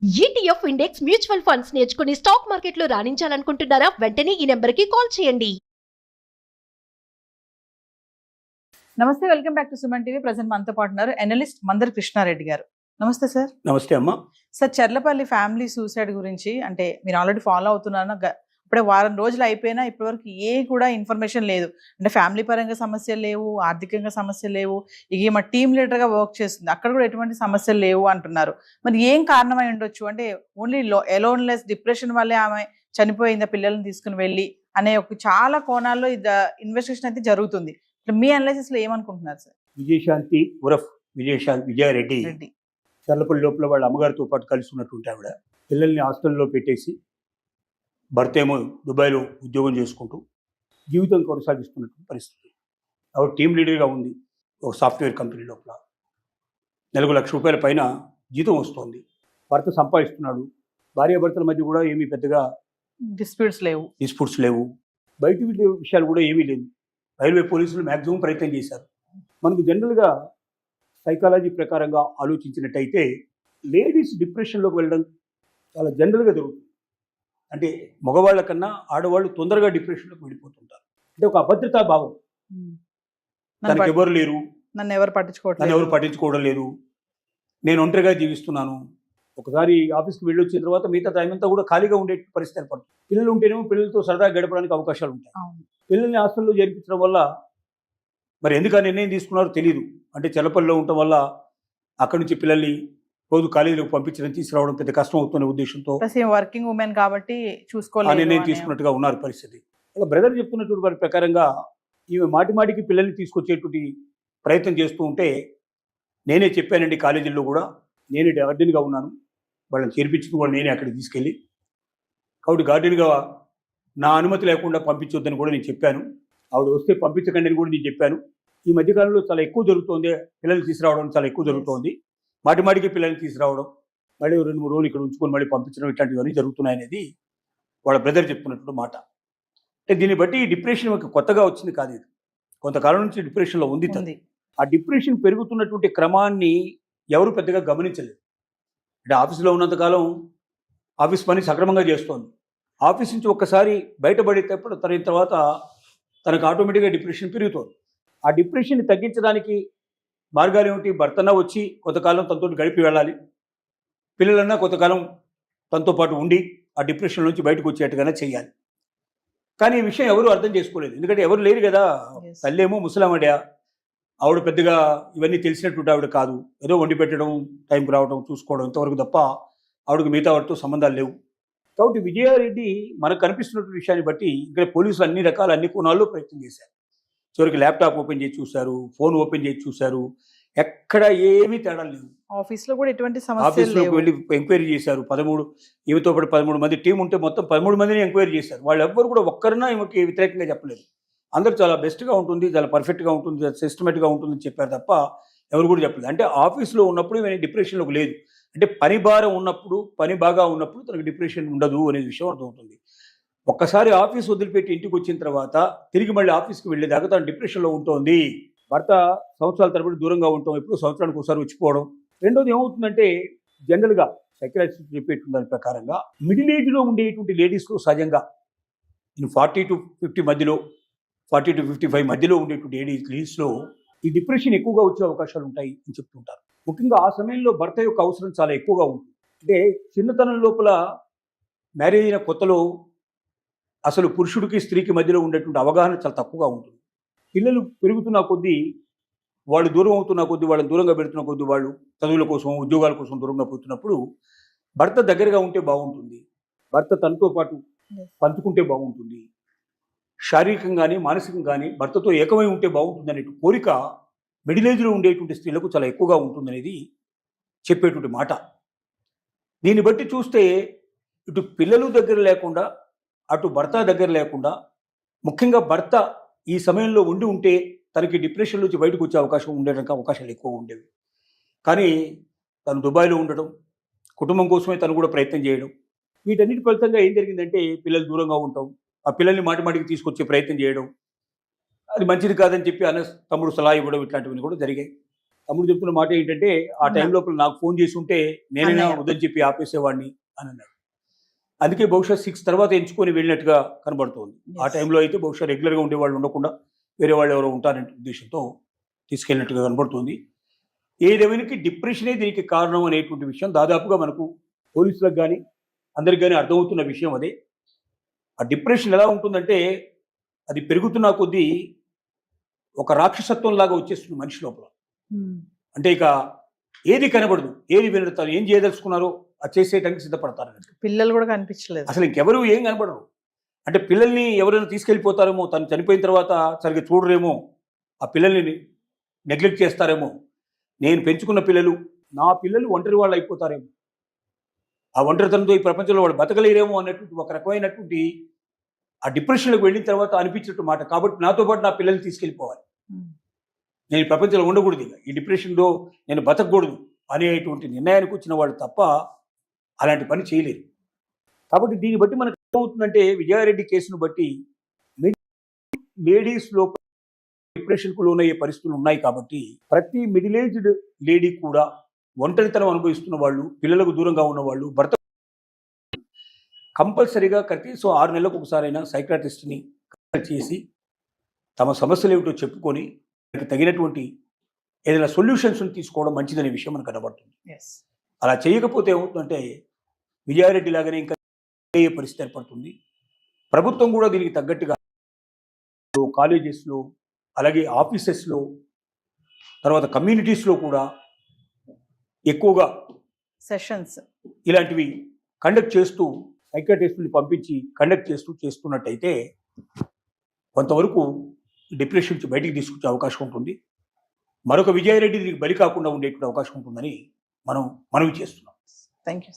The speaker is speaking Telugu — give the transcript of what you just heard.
ఈటీఎఫ్ ఇండెక్స్ మ్యూచువల్ ఫండ్స్ నేర్చుకుని స్టాక్ మార్కెట్లో రాణించాలనుకుంటున్నారా? వెంటనే ఈ నెంబర్కి కాల్ చేయండి. నమస్తే, welcome back to Suman TV. Present మనతో పాటు ఉన్నారు అనలిస్ట్ మందర్ కృష్ణారెడ్డి గారు. నమస్తే సార్. నమస్తే అమ్మా. సార్, చర్లపల్లి ఫ్యామిలీ సూసైడ్ గురించి అంటే మీరు ఆల్రెడీ ఫాలో అవుతున్నారన్న ఇప్పుడే వారం రోజులు అయిపోయినా ఇప్పటివరకు ఏ కూడా ఇన్ఫర్మేషన్ లేదు. అంటే ఫ్యామిలీ పరంగా సమస్యలు లేవు, ఆర్థికంగా సమస్యలు లేవు, ఇక మా టీమ్ లీడర్గా వర్క్ చేస్తుంది, అక్కడ కూడా ఎటువంటి సమస్యలు లేవు అంటున్నారు. మరి ఏం కారణమై ఉండొచ్చు? అంటే ఓన్లీ ఎలోన్లెస్ డిప్రెషన్ వల్లే ఆమె చనిపోయిందా పిల్లల్ని తీసుకుని వెళ్ళి అనే ఒక చాలా కోణాల్లో ఇన్వెస్టిగేషన్ అయితే జరుగుతుంది. మీ అనాలిసిస్ లో ఏమనుకుంటున్నారు సార్? విజయశాంతి ఉరఫ్ విజయారెడ్డి చర్లపల్లి లోపల వాళ్ళ అమ్మగారితో పాటు కలిసి ఉన్నటువంటి ఆవిడ పిల్లల్ని హాస్టల్లో పెట్టేసి భర్త ఏమో దుబాయ్లో ఉద్యోగం చేసుకుంటూ జీవితం కొనసాగిస్తున్నటువంటి పరిస్థితి. ఆవిడ టీం లీడర్గా ఉంది ఒక సాఫ్ట్వేర్ కంపెనీ లోపల. నెలకు ₹1,00,000 పైన జీతం వస్తోంది. భర్త సంపాదిస్తున్నాడు. భార్యాభర్తల మధ్య కూడా ఏమీ పెద్దగా డిస్ప్యూట్స్ లేవు. బయట విషయాలు కూడా ఏమీ లేవు. రైల్వే పోలీసులు మ్యాక్సిమం ప్రయత్నం చేశారు. మనకు జనరల్గా సైకాలజీ ప్రకారంగా ఆలోచించినట్టయితే లేడీస్ డిప్రెషన్లోకి వెళ్ళడం చాలా జనరల్గా జరుగుతుంది. అంటే మగవాళ్ళ కన్నా ఆడవాళ్ళు తొందరగా డిప్రెషన్లోకి వెళ్ళిపోతుంటారు. అంటే ఒక అభద్రతా భావం, తనకు ఎవరు లేరు, నన్ను ఎవరు పట్టించుకోవడం లేదు, నేను ఒంటరిగా జీవిస్తున్నాను. ఒకసారి ఆఫీస్కి వెళ్ళొచ్చిన తర్వాత మిగతా టైం అంతా కూడా ఖాళీగా ఉండే పరిస్థితి ఏర్పడుతుంది. పిల్లలు ఉంటేనేమో పిల్లలతో సరదాగా గడపడానికి అవకాశాలు ఉంటాయి. పిల్లల్ని హాస్టల్లో చేర్పించడం వల్ల మరి ఎందుకు ఆ నిర్ణయం తీసుకున్నారో తెలియదు. అంటే చలపల్లిలో ఉండటం వల్ల అక్కడి నుంచి పిల్లల్ని రోజు కాలేజీలకు పంపించడం తీసుకురావడం పెద్ద కష్టం అవుతున్న ఉద్దేశంతో వర్కింగ్ ఉమెన్ కాబట్టి నిర్ణయం తీసుకున్నట్టుగా ఉన్నారు పరిస్థితి. అలా బ్రదర్ చెప్తున్నటువంటి వారి ప్రకారంగా ఈమె మాటికి పిల్లల్ని తీసుకొచ్చేటువంటి ప్రయత్నం చేస్తూ ఉంటే నేనే చెప్పానండి, కాలేజీల్లో కూడా నేనే గార్డెన్గా ఉన్నాను, వాళ్ళని చేర్పించింది కూడా నేనే అక్కడికి తీసుకెళ్ళి, కాబట్టి గార్డెన్గా నా అనుమతి లేకుండా పంపించొద్దని కూడా నేను చెప్పాను. ఆవిడ వస్తే పంపించకండి అని కూడా నేను చెప్పాను. ఈ మధ్యకాలంలో చాలా ఎక్కువ జరుగుతోంది, పిల్లల్ని తీసుకురావడం చాలా ఎక్కువ జరుగుతోంది. మాటికి పిల్లల్ని తీసుకురావడం, మళ్ళీ 2-3 రోజులు ఇక్కడ ఉంచుకొని మళ్ళీ పంపించడం, ఇట్లాంటివన్నీ జరుగుతున్నాయనేది వాళ్ళ బ్రదర్ చెప్తున్నటువంటి మాట. అంటే దీన్ని బట్టి డిప్రెషన్ కొత్తగా వచ్చింది కాదు, ఇది కొంతకాలం నుంచి డిప్రెషన్లో ఉంది. ఆ డిప్రెషన్ పెరుగుతున్నటువంటి క్రమాన్ని ఎవరు పెద్దగా గమనించలేదు. అంటే ఆఫీసులో ఉన్నంతకాలం ఆఫీస్ పని సక్రమంగా చేస్తోంది. ఆఫీస్ నుంచి ఒక్కసారి బయటపడేటప్పుడు తర్వాత తనకు ఆటోమేటిక్గా డిప్రెషన్ పెరుగుతుంది. ఆ డిప్రెషన్ని తగ్గించడానికి మార్గాలు ఏమిటి? భర్తన్నా వచ్చి కొంతకాలం తనతో గడిపి వెళ్ళాలి, పిల్లలన్నా కొంతకాలం తనతో పాటు ఉండి ఆ డిప్రెషన్ నుంచి బయటకు వచ్చేట్టుగానే చేయాలి. కానీ ఈ విషయం ఎవరు అర్థం చేసుకోలేదు. ఎందుకంటే ఎవరు లేరు కదా. తల్లేమో ముసలామడ్యా, ఆవిడ పెద్దగా ఇవన్నీ తెలిసినటువంటి ఆవిడ కాదు. ఏదో వండి పెట్టడం, టైంకి రావడం, చూసుకోవడం, ఇంతవరకు తప్ప ఆవిడకి మిగతా వాటితో సంబంధాలు లేవు. కాబట్టి విజయారెడ్డి మనకు కనిపిస్తున్నటువంటి విషయాన్ని బట్టి ఇక్కడ పోలీసులు అన్ని కోణాల్లో ప్రయత్నం చేశారు. చివరికి ల్యాప్టాప్ ఓపెన్ చేసి చూశారు, ఫోన్ ఓపెన్ చేసి చూశారు, ఎక్కడ ఏమీ తేడా లేవు. ఆఫీస్లో కూడా ఎటువంటి ఆఫీస్లోకి వెళ్ళి ఎంక్వైరీ చేశారు. 13 ఈమెతో పాటు 13 మంది టీం ఉంటే మొత్తం 13 మందిని ఎంక్వైరీ చేశారు. వాళ్ళు ఎవ్వరు కూడా ఒక్కరినా ఈమెకి వ్యతిరేకంగా చెప్పలేదు. అందరూ చాలా బెస్ట్గా ఉంటుంది, చాలా పర్ఫెక్ట్గా ఉంటుంది, సిస్టమేటిక్గా ఉంటుందని చెప్పారు తప్ప ఎవరు కూడా చెప్పలేదు. అంటే ఆఫీస్లో ఉన్నప్పుడు ఈమె డిప్రెషన్లోకి లేదు. అంటే పని భారం ఉన్నప్పుడు, పని బాగా ఉన్నప్పుడు తనకు డిప్రెషన్ ఉండదు అనే విషయం అర్థమవుతుంది. ఒక్కసారి ఆఫీస్ వదిలిపెట్టి ఇంటికి వచ్చిన తర్వాత తిరిగి మళ్ళీ ఆఫీస్కి వెళ్ళేదాకా తను డిప్రెషన్లో ఉంటుంది. భర్త సంవత్సరాల తరబడి దూరంగా ఉండటం, ఎప్పుడు సంవత్సరానికి ఒకసారి వచ్చిపోవడం. రెండోది ఏమవుతుందంటే జనరల్గా సైకలాజిస్ట్ చెప్పేటువంటి దాని ప్రకారంగా మిడిల్ ఏజ్లో ఉండేటువంటి లేడీస్లో సహజంగా 40 to 50 మధ్యలో, 40 to 55 మధ్యలో ఉండేటువంటి లేడీస్లో ఈ డిప్రెషన్ ఎక్కువగా వచ్చే అవకాశాలు ఉంటాయి అని చెప్తుంటారు. ముఖ్యంగా ఆ సమయంలో భర్త యొక్క అవసరం చాలా ఎక్కువగా ఉంటుంది. అంటే చిన్నతనం లోపల మ్యారేజ్ అయిన కొత్తలో అసలు పురుషుడికి స్త్రీకి మధ్యలో ఉండేటువంటి అవగాహన చాలా తక్కువగా ఉంటుంది. పిల్లలు పెరుగుతున్న కొద్దీ, వాళ్ళు దూరం అవుతున్న కొద్దీ, వాళ్ళని దూరంగా పెడుతున్న కొద్దీ, వాళ్ళు చదువుల కోసం, ఉద్యోగాల కోసం దూరంగా పోతున్నప్పుడు భర్త దగ్గరగా ఉంటే బాగుంటుంది, భర్త తనతో పాటు పంచుకుంటే బాగుంటుంది, శారీరకంగానే మానసికంగానే భర్తతో ఏకమై ఉంటే బాగుంటుంది అనే కోరిక మిడిల్ ఏజ్లో ఉండేటువంటి స్త్రీలకు చాలా ఎక్కువగా ఉంటుందనేది చెప్పేటువంటి మాట. దీన్ని బట్టి చూస్తే ఇటు పిల్లలు దగ్గర లేకుండా, అటు భర్త దగ్గర లేకుండా, ముఖ్యంగా భర్త ఈ సమయంలో ఉంటే తనకి డిప్రెషన్ నుంచి బయటకు వచ్చే అవకాశం ఉండడానికి అవకాశాలు ఎక్కువ ఉండేవి. కానీ తను దుబాయ్లో ఉండడం, కుటుంబం కోసమే తను కూడా ప్రయత్నం చేయడం, వీటన్నిటి ఫలితంగా ఏం జరిగిందంటే పిల్లలు దూరంగా ఉండటం, ఆ పిల్లల్ని మాటికి తీసుకొచ్చే ప్రయత్నం చేయడం, అది మంచిది కాదని చెప్పి తమ్ముడు సలహా ఇవ్వడం, ఇట్లాంటివన్నీ కూడా జరిగాయి. తమ్ముడు చెప్తున్న మాట ఏంటంటే ఆ టైం లోపల నాకు ఫోన్ చేసి ఉంటే నేనైనా అన్నయ్య. వద్దని చెప్పి ఆపేసేవాడిని అని అన్నాడు. అందుకే బహుశా 6 తర్వాత ఎంచుకొని వెళ్ళినట్టుగా కనబడుతోంది. ఆ Yes. టైంలో అయితే బహుశా రెగ్యులర్గా ఉండేవాళ్ళు ఉండకుండా వేరే వాళ్ళు ఎవరో ఉంటారనే ఉద్దేశంతో తీసుకెళ్ళినట్టుగా కనబడుతుంది. ఏదేమైనా డిప్రెషనే దీనికి కారణం అనేటువంటి విషయం దాదాపుగా మనకు పోలీసులకు కానీ అందరికి కానీ అర్థమవుతున్న విషయం అదే. ఆ డిప్రెషన్ ఎలా ఉంటుందంటే అది పెరుగుతున్న కొద్దీ ఒక రాక్షసత్వం లాగా వచ్చేస్తుంది మనిషి లోపల. అంటే ఇక ఏది కనబడదు, ఏది వినడు, తాను ఏం చేయదలుచుకున్నారో అది చేసేయడానికి సిద్ధపడతారు అన్నట్టు. పిల్లలు కూడా కనిపించలేదు. అసలు ఇంకెవరు ఏం కనబడరు. అంటే పిల్లల్ని ఎవరైనా తీసుకెళ్ళిపోతారేమో, తను చనిపోయిన తర్వాత సరిగ్గా చూడరేమో, ఆ పిల్లల్ని నెగ్లెక్ట్ చేస్తారేమో, నేను పెంచుకున్న పిల్లలు నా పిల్లలు ఒంటరి వాళ్ళు అయిపోతారేమో, ఆ ఒంటరితనంతో ఈ ప్రపంచంలో వాళ్ళు బతకలేరేమో అన్నటువంటి ఒక రకమైనటువంటి ఆ డిప్రెషన్లోకి వెళ్ళిన తర్వాత అనిపించినట్టు మాట. కాబట్టి నాతో పాటు నా పిల్లల్ని తీసుకెళ్ళిపోవాలి, నేను ఈ ప్రపంచంలో ఉండకూడదు, ఇక ఈ డిప్రెషన్లో నేను బతకూడదు అనేటువంటి నిర్ణయానికి వచ్చిన వాళ్ళు తప్ప అలాంటి పని చేయలేరు. కాబట్టి దీన్ని బట్టి మనకు ఏమవుతుందంటే విజయారెడ్డి కేసును బట్టి లేడీస్లో డిప్రెషన్కు లోనయ్యే పరిస్థితులు ఉన్నాయి. కాబట్టి ప్రతి మిడిల్ ఏజ్డ్ లేడీ కూడా ఒంటరితనం అనుభవిస్తున్న వాళ్ళు, పిల్లలకు దూరంగా ఉన్నవాళ్ళు, భర్త కంపల్సరీగా కనీసం 6 నెలలకు ఒకసారైనా సైకాట్రిస్ట్ని కన్సల్ట్ చేసి తమ సమస్యలు ఏమిటో చెప్పుకొని దానికి తగినటువంటి ఏదైనా సొల్యూషన్స్ తీసుకోవడం మంచిదనే విషయం మనకు కనబడుతుంది. Yes. అలా చేయకపోతే ఏమవుతుందంటే విజయారెడ్డి లాగానే ఇంకా అయ్యే పరిస్థితి ఏర్పడుతుంది. ప్రభుత్వం కూడా దీనికి తగ్గట్టుగా కాలేజెస్లో, అలాగే ఆఫీసెస్లో, తర్వాత కమ్యూనిటీస్లో కూడా ఎక్కువగా సెషన్స్ ఇలాంటివి కండక్ట్ చేస్తూ సైకాట్రిస్టుల్ని పంపించి కండక్ట్ చేస్తున్నట్టయితే కొంతవరకు డిప్రెషన్ నుంచి బయటికి తీసుకొచ్చే అవకాశం ఉంటుంది. మరొక విజయారెడ్డి దీనికి బలి కాకుండా ఉండేటువంటి అవకాశం ఉంటుందని మనం మనవి చేస్తున్నాం. Thank you.